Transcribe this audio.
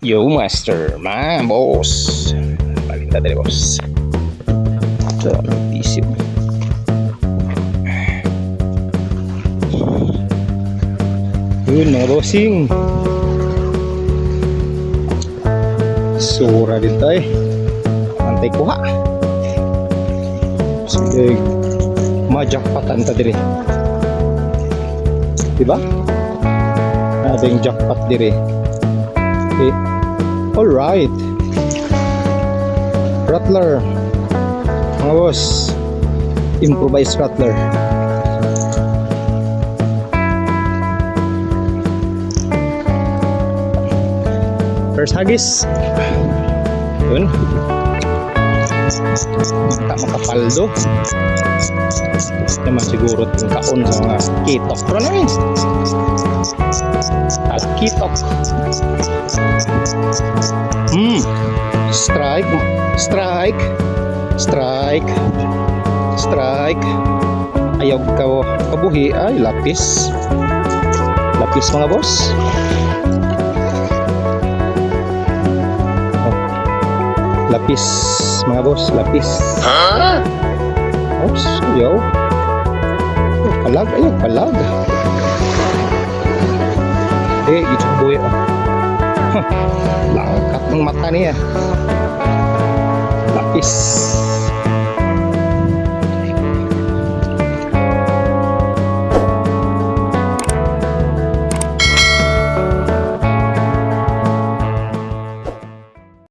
Yo master, mga boss. Palinda dali boss. Ito, pisip. Yun mga bossing. Sura din tayo. Antay kuha. Sige, ma-jackpotan ta diri. Diba? Ada yung jackpot diri. Okay. Alright. Rattler. Mga boss. Improvised rattler. First hagis. Yun. Tak makapaldo. Naman siguro yung kaon sa mga kitok. Pero namin. Kitok. Strike. Strike. Strike. Strike. Ayaw kabuhi. Ay, lapis. Lapis mga boss. Lapis mga boss, lapis. Oops, yo. Palag, ayun, palag. Ito boy. Langkat ng mata niya. Lapis.